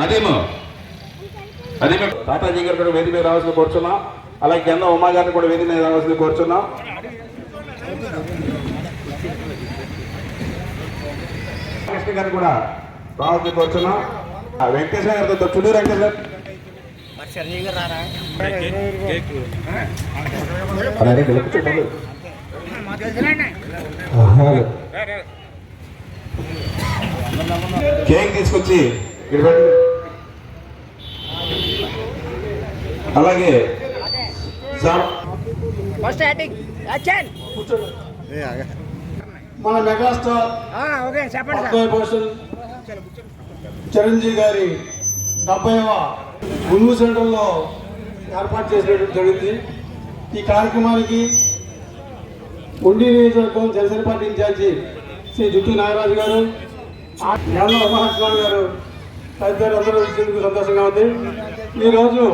నదీము టాటాజీ గారు కూడా వేదిక మీద రావాల్సింది కోరుచున్నాం. అలాగే కింద ఉమా గారిని కూడా వేదిక మీద రావాల్సింది కోరుచున్నాం. కృష్ణ గారిని కూడా రావాల్సింది కోరుచున్నాం. వెంకటేశ్వర గారితో చుట్టూరు వెంకటేశ్వర కేక్ తీసుకొచ్చి అలాగే మన మెగాస్టార్ చిరంజీవి గారి 70వ గురువు సెంటర్లో ఏర్పాటు చేసినట్టు జరిగింది. ఈ కార్యక్రమానికి ఉండి నియోజకవర్గం జనసేన పార్టీ ఇన్ఛార్జి శ్రీ జుట్టు నాగరాజు గారు, యాదవ ఉమాస్వామి గారు తదితరులు అందరూ ఇచ్చేందుకు సంతోషంగా ఉంది. ఈరోజు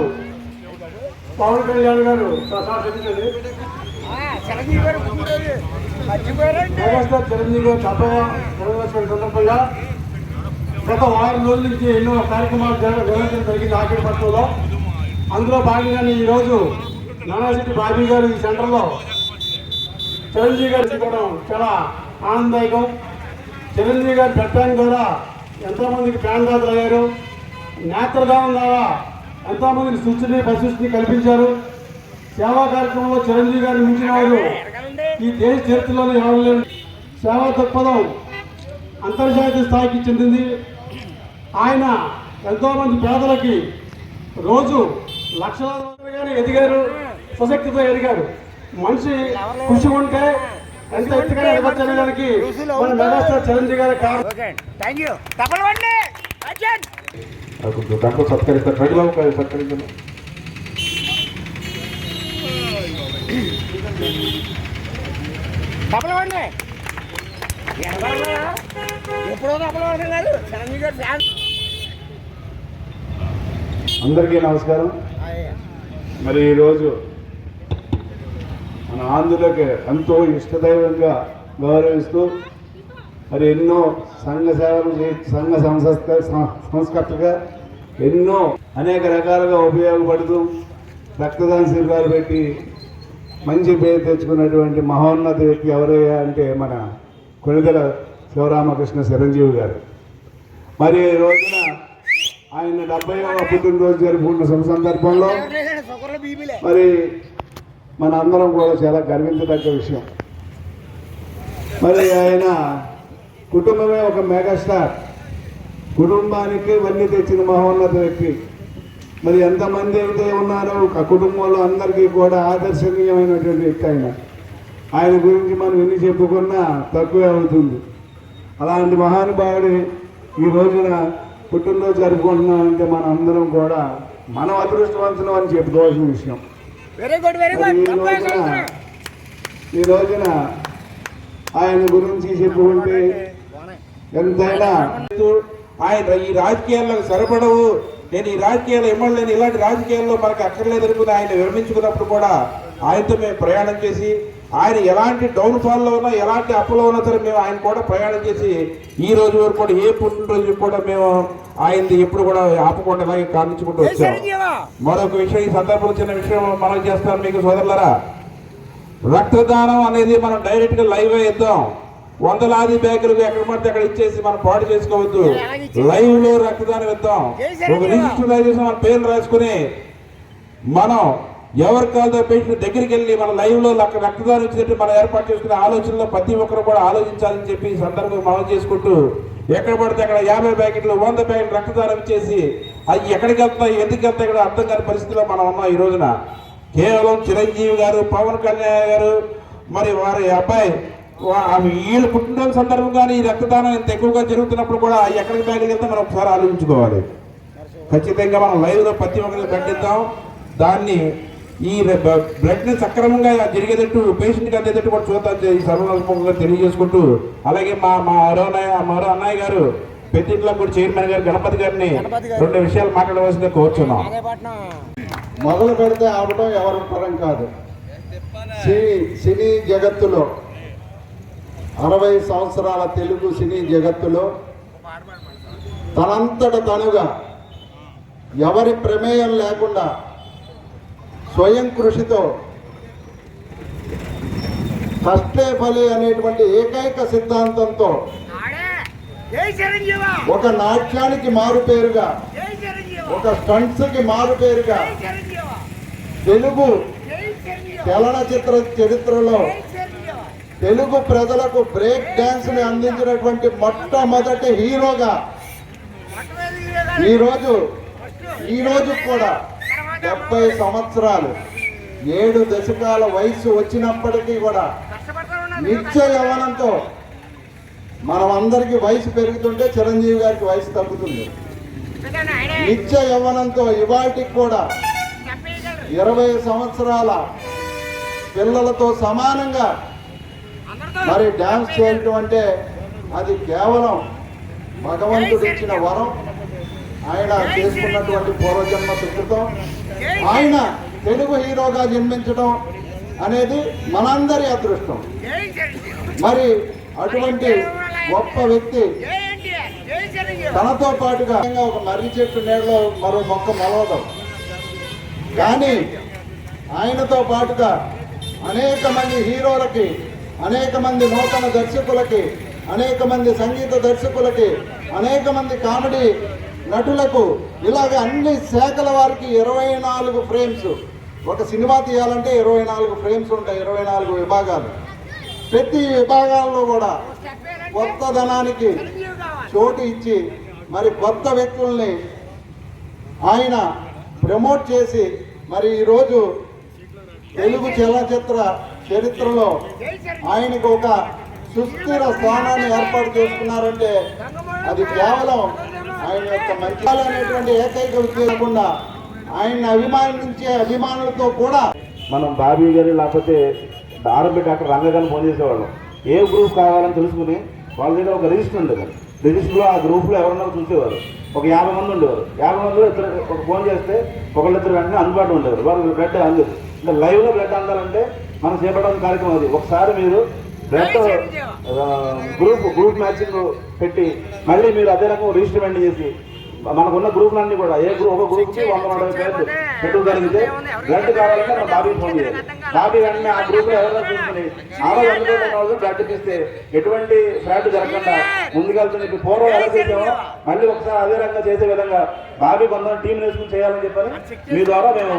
పవన్ కళ్యాణ్ గారు మెగాస్టార్ చిరంజీవి గారు 70వ జన్మదిన సందర్భంగా గత వారం రోజుల నుంచి ఎన్నో కార్యక్రమాలు నిర్వహించడం జరిగింది ఆఖరిపట్నంలో. అందులో భాగంగానే ఈరోజు నానాశెట్టి బాబీ గారు ఈ సెంటర్లో చిరంజీవి గారు తీసుకోవడం చాలా ఆనందదాయకం. చిరంజీవి గారి పెట్టడం ద్వారా ఎంతోమందికి ప్రాణదాతలు అయ్యారు. నేత్రదానం ద్వారా ఎంతోమందికి సృష్టిని పరిసృష్టిని కల్పించారు. సేవా కార్యక్రమంలో చిరంజీవి గారిని మించిన వారు ఈ దేశ చరిత్రలోనే ఎవరు లేరు. సేవా దృక్పథం అంతర్జాతీయ స్థాయికి చెందింది. ఆయన ఎంతోమంది పేదలకి రోజు లక్షలాదిగా ఎదిగారు, స్వశక్తితో ఎదిగారు. మనిషి కృషి ఉంటే ఎంత ఎత్తుగా ఎదగొచ్చడానికి మన మెగాస్టార్ చిరంజీవి గారి సత్కరిస్తారు. సత్కరించండి. అందరికీ నమస్కారం. మరి ఈరోజు మన ఆంధ్రులకి ఎంతో ఇష్టదైవంగా గౌరవిస్తూ మరి ఎన్నో సంఘ సేవలు సంఘ సంస్కర్తగా ఎన్నో అనేక రకాలుగా ఉపయోగపడుతూ రక్తదాన శిబిరాలు పెట్టి మంచి పేరు తెచ్చుకున్నటువంటి మహోన్నత వ్యక్తి ఎవరయ్యా అంటే మన కొణిదెల శివరామకృష్ణ చిరంజీవి గారు. మరి ఈ రోజున ఆయన 70వ పుట్టినరోజు జరుపుకున్న సందర్భంలో మరి మన అందరం కూడా చాలా గర్వించదగ్గ విషయం. మరి ఆయన కుటుంబమే ఒక మెగాస్టార్, కుటుంబానికి వన్నీ తెచ్చిన మహోన్నత వ్యక్తి. మరి ఎంతమంది అయితే ఉన్నారో ఆ కుటుంబంలో అందరికీ కూడా ఆదర్శనీయమైనటువంటి వ్యక్తి ఆయన గురించి మనం ఎన్ని చెప్పుకున్నా తక్కువే అవుతుంది. అలాంటి మహానుభావుడి ఈ రోజున పుట్టినరోజు జరుపుకుంటున్నామంటే మన అందరం కూడా మనం అదృష్టవంతులం అని చెప్పుకోవాల్సిన విషయం. ఈ రోజున ఆయన గురించి చెప్పుకుంటే ఎంతైనా ఆయన ఈ రాజకీయాలకు సరిపడవు, నేను ఈ రాజకీయాలు ఇమ్మలేని, ఇలాంటి రాజకీయాల్లో మనకు అక్కర్లేదు అనుకుని ఆయన విరమించుకున్నప్పుడు కూడా ఆయనతో మేము ప్రయాణం చేసి ఆయన ఎలాంటి డౌన్ఫాల్లో ఉన్నా ఎలాంటి అప్పులో ఉన్నా సరే మేము ఆయన కూడా ప్రయాణం చేసి ఈ రోజు వరకు కూడా ఏ పుట్టినరోజు కూడా మేము ఆయనది ఎప్పుడు కూడా ఆపకుండా ఇలాగే కానించుకుంటూ వచ్చాం. మరొక విషయం, ఈ సందర్భంలో చిన్న విషయం మనం చేస్తాం మీకు సోదరులారా. రక్తదానం అనేది మనం డైరెక్ట్గా లైవ్ ఇద్దాం. వందలాది బ్యాగులు ఎక్కడ పడితే అక్కడ ఇచ్చేసి మనం పాడు చేసుకోవద్దు. లైవ్ లో రక్తదానం ఇద్దాం. ఒక రిజిస్టర్ మన పేర్లు రాసుకుని మనం ఎవరి కాదో పేషెంట్ దగ్గరికి వెళ్ళి మన లైవ్ లో రక్తదానం ఇచ్చినట్టు మనం ఏర్పాటు చేసుకునే ఆలోచనలో ప్రతి ఒక్కరు కూడా ఆలోచించాలని చెప్పి ఈ సందర్భంగా మనం చేసుకుంటూ ఎక్కడ పడితే అక్కడ 50 ప్యాకెట్లు 100 ప్యాకెట్లు రక్తదానం ఇచ్చేసి అది ఎక్కడికి వెళ్తున్నాయి ఎందుకు వెళ్తాయి కూడా అర్థం కాని పరిస్థితిలో మనం ఉన్నాం. ఈ రోజున కేవలం చిరంజీవి గారు, పవన్ కళ్యాణ్ గారు, మరి వారి అబ్బాయి వీళ్ళు పుట్టినరోజు సందర్భంగానే ఈ రక్తదానం ఇంత ఎక్కువగా జరుగుతున్నప్పుడు కూడా ఎక్కడికి బ్యాగులు వెళ్తే మనం ఒకసారి ఆలోచించుకోవాలి. ఖచ్చితంగా మనం లైవ్ లో ప్రతి ఒక్కరికి ప్రకటిద్దాం. దాన్ని ఈ బ్లడ్ ని సక్రమంగా జరిగేటట్టు పేషెంట్కి అందేటట్టు కూడా చూద్దాం ఈ సర్వనాత్మకంగా తెలియజేసుకుంటూ, అలాగే మా మరో అన్నయ్య గారు పెద్దింట్లో కూడా చైర్మన్ గారు గణపతి గారిని 2 విషయాలు మాట్లాడవలసిందిగా కోరుచున్నాం. మొదలు పెడితే ఆవడం ఎవరి పరం కాదు. సినీ జగత్తులో 60 సంవత్సరాల తెలుగు సినీ జగత్తులో తనంతట తనుగా ఎవరి ప్రమేయం లేకుండా స్వయం కృషితో కష్టే ఫలి అనేటువంటి ఏకైక సిద్ధాంతంతో ఒక నాట్యానికి మారుపేరుగా, ఒక స్టంట్స్కి మారుపేరుగా తెలుగు చలనచిత్ర చరిత్రలో తెలుగు ప్రజలకు బ్రేక్ డాన్స్ ని అందించినటువంటి మొట్టమొదటి హీరోగా ఈరోజు కూడా 70 సంవత్సరాలు 7 దశకాల వయసు వచ్చినప్పటికీ కూడా నిత్య యవ్వనంతో, మనం అందరికీ వయసు పెరుగుతుంటే చిరంజీవి గారికి వయసు తగ్గుతుంది. నిత్య యవ్వనంతో ఇవాటికి కూడా 20 సంవత్సరాల పిల్లలతో సమానంగా మరి డ్యాన్స్ చేయటం అంటే అది కేవలం భగవంతుడు ఇచ్చిన వరం, ఆయన చేసుకున్నటువంటి పూర్వజన్మ సుకృతం. ఆయన తెలుగు హీరోగా జన్మించడం అనేది మనందరి అదృష్టం. మరి అటువంటి గొప్ప వ్యక్తి తనతో పాటుగా ఒక మర్రి చెట్టు నీడలో మరో మొక్క మొలవడం, కానీ ఆయనతో పాటుగా అనేక మంది హీరోలకి, అనేక మంది నూతన దర్శకులకి, అనేక మంది సంగీత దర్శకులకి, అనేక మంది కామెడీ నటులకు, ఇలాగ అన్ని శాఖల వారికి 24 ఫ్రేమ్స్. ఒక సినిమా తీయాలంటే 24 ఫ్రేమ్స్ ఉంటాయి, 24 విభాగాలు. ప్రతి విభాగాల్లో కూడా కొత్తదనానికి చోటు ఇచ్చి మరి కొత్త వ్యక్తుల్ని ఆయన ప్రమోట్ చేసి మరి ఈరోజు తెలుగు చలనచిత్ర చరిత్రలో ఆయనకు ఒక సుస్థిర స్థానాన్ని ఏర్పాటు చేసుకున్నారంటే అది కేవలం ఆయన యొక్క మంచి అనేటువంటి ఏకైక ఉద్దేశం. ఆయన్ని అభిమానించే అభిమానులతో కూడా మనం బాబీ గారు లేకపోతే ఆర్ఎంపీ డాక్టర్ రంగగారిని ఫోన్ చేసేవాళ్ళం. ఏ గ్రూప్ కావాలని తెలుసుకుని వాళ్ళ దగ్గర ఒక రిజిస్టర్ ఉండేది. రిజిస్టర్లో ఆ గ్రూప్లో ఎవరన్నా చూసేవారు. ఒక 50 మంది ఉండేవారు. 50 మందిలో ఒక ఫోన్ చేస్తే ఒకళ్ళిద్దరు వెంటనే అందుబాటులో ఉండేవారు. వాళ్ళు బ్లడ్ అందదు. ఇంకా లైవ్లో బ్లడ్ అందాలంటే మనం చేపట్టాల్సిన కార్యక్రమం అది. ఒకసారి మీరు బ్లడ్ గ్రూప్ మ్యాచింగ్ పెట్టి మళ్ళీ మీరు అదే రకం రిజిస్టర్మెంట్ చేసి మనకున్న గ్రూపులన్నీ కూడా ఒక గ్రూప్కి 140 పేర్లు పెట్టుకోగలిగితే బ్లడ్ కావాలంటే మనం బాబీ ఫోన్ చేయాలి. బాబీ వెంటనే ఆ గ్రూప్లో ఎవరైనా చూసుకుని ఆ రోజు అందుబాటులో వాళ్ళు బ్లడ్ ఇస్తే ఎటువంటి ఫ్రాడ్ జరగకుండా ముందుకెళ్తుంది. ఇప్పుడు పూర్వం ఎలా చేసామో మళ్ళీ ఒకసారి అదే రకంగా చేసే విధంగా బాబీ కొంత టీం వేసుకుని చేయాలని చెప్పని మీ ద్వారా మేము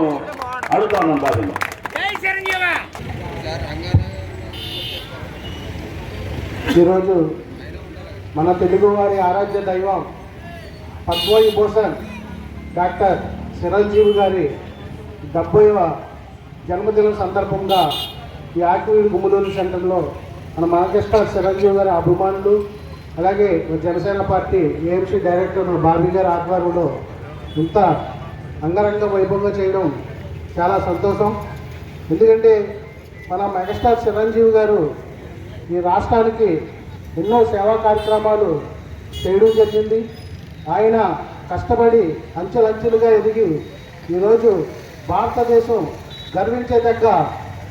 అడుగుతా ఉన్నాం బాబీని. ఈరోజు మన తెలుగువారి ఆరాధ్య దైవం పద్మవిభూషణ్ డాక్టర్ చిరంజీవి గారి 70వ జన్మదినం సందర్భంగా ఈ ఆర్టీవీ గుమ్మలూరు సెంటర్లో మన మెగాస్టార్ చిరంజీవి గారి అభిమానులు, అలాగే జనసేన పార్టీ ఏఎంసీ డైరెక్టర్ మన బాబీ గారి ఆధ్వర్యంలో ఇంత అంగరంగ వైభవంగా చేయడం చాలా సంతోషం. ఎందుకంటే మన మెగాస్టార్ చిరంజీవి గారు ఈ రాష్ట్రానికి ఎన్నో సేవా కార్యక్రమాలు చేయడం జరిగింది. ఆయన కష్టపడి అంచెలంచెలుగా ఎదిగి ఈరోజు భారతదేశం గర్వించేదగ్గ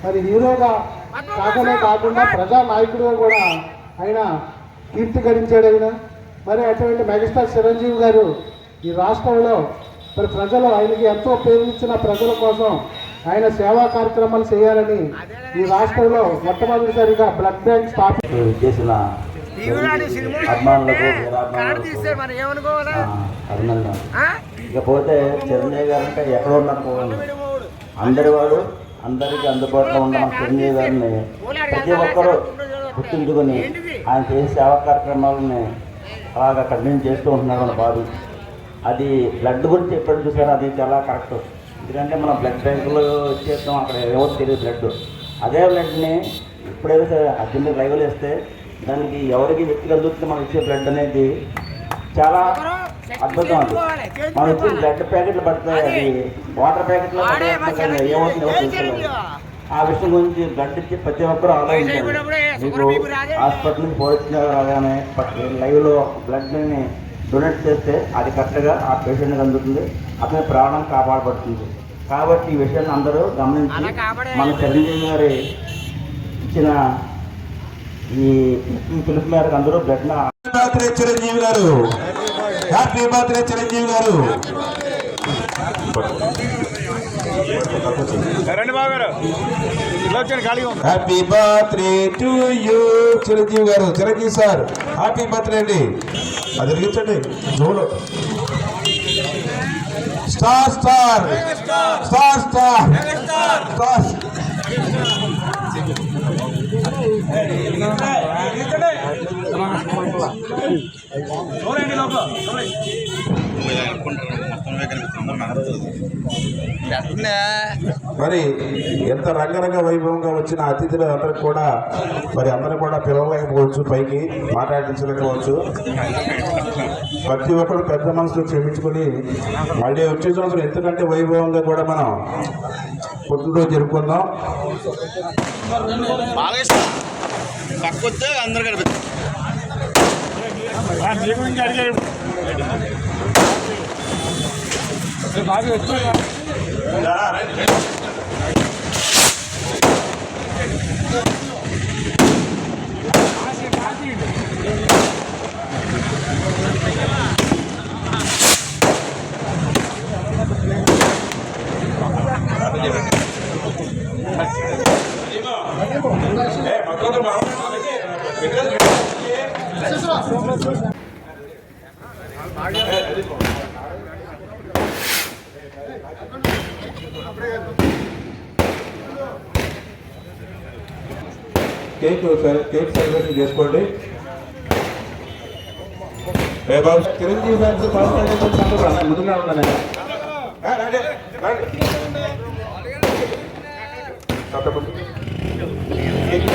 మరి హీరోగా కాకుండా ప్రజానాయకుడిగా కూడా ఆయన కీర్తి గడించాడు. ఆయన మరి అటువంటి మెగాస్టార్ చిరంజీవి గారు ఈ రాష్ట్రంలో మరి ప్రజలు ఆయనకి ఎంతో పేరునిచ్చిన ప్రజల కోసం ఆయన సేవా కార్యక్రమాలు చేయాలని ఈ రాష్ట్రంలో మొట్టమొదటిసారిగా బ్లడ్ బ్యాంక్ చేసిన అభిమానులకు అభినందన. ఇకపోతే చిరంజీవి గారు అంటే ఎక్కడ ఉండకపోవాలి, అందరికీ అందుబాటులో ఉన్న మన చిరంజీవి గారిని ప్రతి ఒక్కరూ గుర్తుంచుకొని ఆయన చేసే సేవా కార్యక్రమాలని అలాగా కంటిన్యూ చేస్తూ ఉంటున్నారు మన బాబు. అది బ్లడ్ గురించి ఎప్పుడు చూసారో అది చాలా కరెక్ట్. ఎందుకంటే మనం బ్లడ్ బ్యాంకులో ఇచ్చేస్తాం, అక్కడ ఏమో తెలియదు బ్లడ్. అదే బ్లడ్ని ఎప్పుడైతే అర్జెంట్ లైవ్లో వేస్తే దానికి ఎవరికి వ్యక్తికి అందుతుంది మనం ఇచ్చే బ్లడ్ అనేది చాలా అద్భుతం. అది మనం ఇచ్చిన బ్లడ్ ప్యాకెట్లు పడతాయి, అది వాటర్ ప్యాకెట్లో ఏమవుతుంది ఆ విషయం గురించి బ్లడ్ ఇచ్చి ప్రతి ఒక్కరూ ఆలోచించాలి. మీకు హాస్పిటల్ నుంచి పోయించిన రాగానే లైవ్లో బ్లడ్ని డొనేట్ చేస్తే అది కరెక్ట్గా ఆ పేషెంట్కి అందుతుంది, అతని ప్రాణం కాపాడబడుతుంది. కాబట్టి ఈ విషయాన్ని అందరూ గమనించి మన చిరంజీవి గారి ఇచ్చిన ఈ పిలుపు మేరకు అందరూ blood Chiranjeevi garu happy birthday Chiranjeevi garu. Happy birthday to you Chiranjeevi garu. Chiranjeevi sir happy birthday అండి. అది వెలిగించండి. జోలో star star star star star. మరి ఎంత రంగరంగ వైభవంగా వచ్చిన అతిథులు అందరికి కూడా మరి అందరూ కూడా పిలవలేకపోవచ్చు, పైకి మాట్లాడించలేకపోవచ్చు. ప్రతి ఒక్కరు పెద్ద మనసులో క్షమించుకొని మళ్ళీ వచ్చే సంవత్సరం ఎంతకంటే వైభవంగా కూడా మనం పుట్టినరోజు జరుపుకుందాం. కేక్ సెలబ్రేషన్ చేసుకోండి. చిరంజీవి గారు ముందుగా ఉన్నాను. కేక్